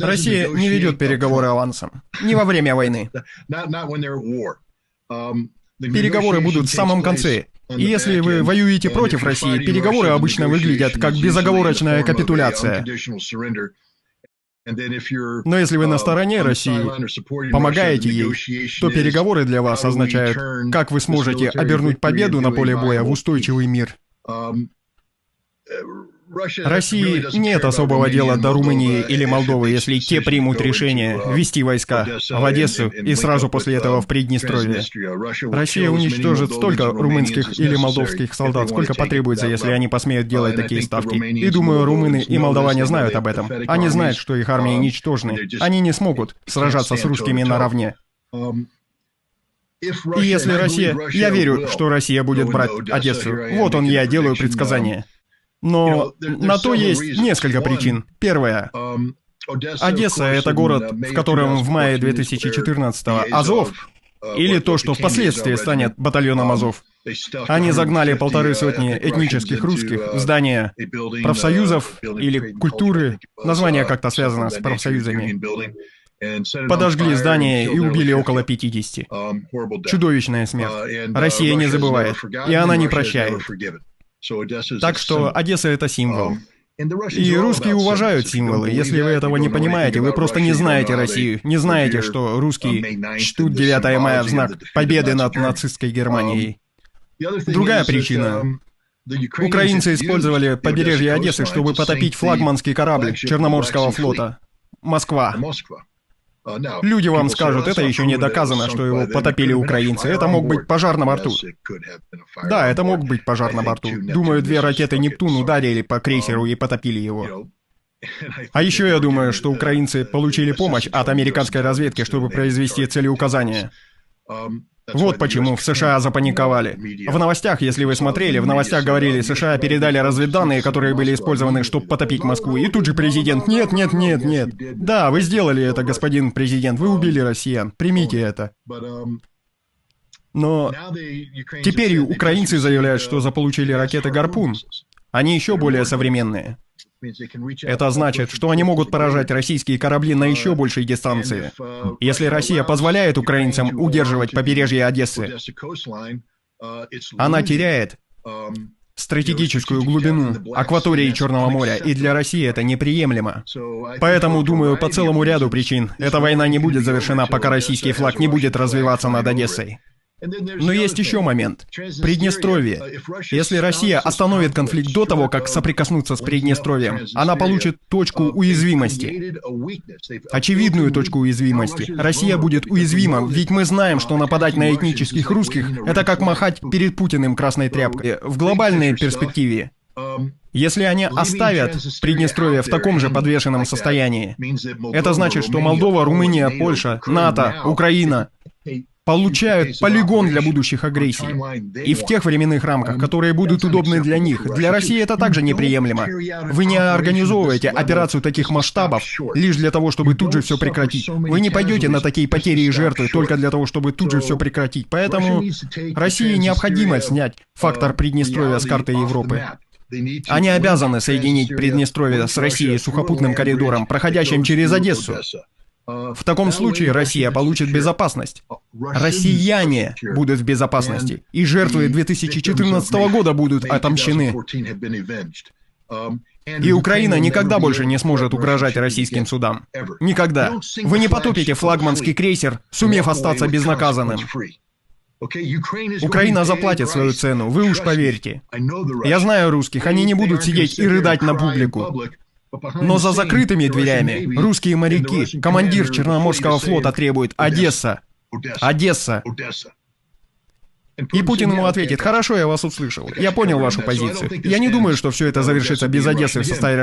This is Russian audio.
Россия не ведет переговоры авансом. Не во время войны. Переговоры будут в самом конце. И если вы воюете против России, переговоры обычно выглядят как безоговорочная капитуляция. Но если вы на стороне России, помогаете ей, то переговоры для вас означают, как вы сможете обернуть победу на поле боя в устойчивый мир. России нет особого дела до Румынии или Молдовы, если те примут решение ввести войска в Одессу и сразу после этого в Приднестровье. Россия уничтожит столько румынских или молдовских солдат, сколько потребуется, если они посмеют делать такие ставки. И думаю, румыны и молдаване знают об этом. Они знают, что их армии ничтожны. Они не смогут сражаться с русскими наравне. И если Россия... Я верю, что Россия будет брать Одессу. Вот я делаю предсказание. Но на то есть несколько причин. Первое. Одесса — это город, в котором в мае 2014-го Азов, или то, что впоследствии станет батальоном Азов, они загнали 150 этнических русских в здания профсоюзов или культуры, название как-то связано с профсоюзами, подожгли здание и убили около 50. Чудовищная смерть. Россия не забывает, и она не прощает. Так что Одесса — это символ. И русские уважают символы. Если вы этого не понимаете, вы просто не знаете Россию. Не знаете, что русские чтут 9 мая в знак победы над нацистской Германией. Другая причина. Украинцы использовали побережье Одессы, чтобы потопить флагманский корабль Черноморского флота «Москва». Люди вам скажут, это еще не доказано, что его потопили украинцы. Это мог быть пожар на борту. Да, это мог быть пожар на борту. Думаю, 2 ракеты «Нептун» ударили по крейсеру и потопили его. А еще я думаю, что украинцы получили помощь от американской разведки, чтобы произвести целеуказания. Вот почему в США запаниковали. В новостях, если вы смотрели, в новостях говорили, США передали разведданные, которые были использованы, чтобы потопить Москву. И тут же президент: нет, нет, нет, нет. Да, вы сделали это, господин президент, вы убили россиян. Примите это. Но теперь украинцы заявляют, что заполучили ракеты «Гарпун». Они еще более современные. Это значит, что они могут поражать российские корабли на еще большей дистанции. Если Россия позволяет украинцам удерживать побережье Одессы, она теряет стратегическую глубину акватории Черного моря, и для России это неприемлемо. Поэтому, думаю, по целому ряду причин, эта война не будет завершена, пока российский флаг не будет развиваться над Одессой. Но есть еще момент. Приднестровье. Если Россия остановит конфликт до того, как соприкоснуться с Приднестровьем, она получит точку уязвимости. Очевидную точку уязвимости. Россия будет уязвима, ведь мы знаем, что нападать на этнических русских — это как махать перед Путиным красной тряпкой. В глобальной перспективе, если они оставят Приднестровье в таком же подвешенном состоянии, это значит, что Молдова, Румыния, Польша, НАТО, Украина получают полигон для будущих агрессий. И в тех временных рамках, которые будут удобны для них. Для России это также неприемлемо. Вы не организовываете операцию таких масштабов лишь для того, чтобы тут же все прекратить. Вы не пойдете на такие потери и жертвы только для того, чтобы тут же все прекратить. Поэтому России необходимо снять фактор Приднестровья с карты Европы. Они обязаны соединить Приднестровье с Россией сухопутным коридором, проходящим через Одессу. В таком случае Россия получит безопасность. Россияне будут в безопасности. И жертвы 2014 года будут отомщены. И Украина никогда больше не сможет угрожать российским судам. Никогда. Вы не потопите флагманский крейсер, сумев остаться безнаказанным. Украина заплатит свою цену, вы уж поверьте. Я знаю русских, они не будут сидеть и рыдать на публику. Но за закрытыми дверями русские моряки, командир Черноморского флота требует: Одесса, Одесса. И Путин ему ответит: хорошо, я вас услышал, я понял вашу позицию. Я не думаю, что все это завершится без Одессы в составе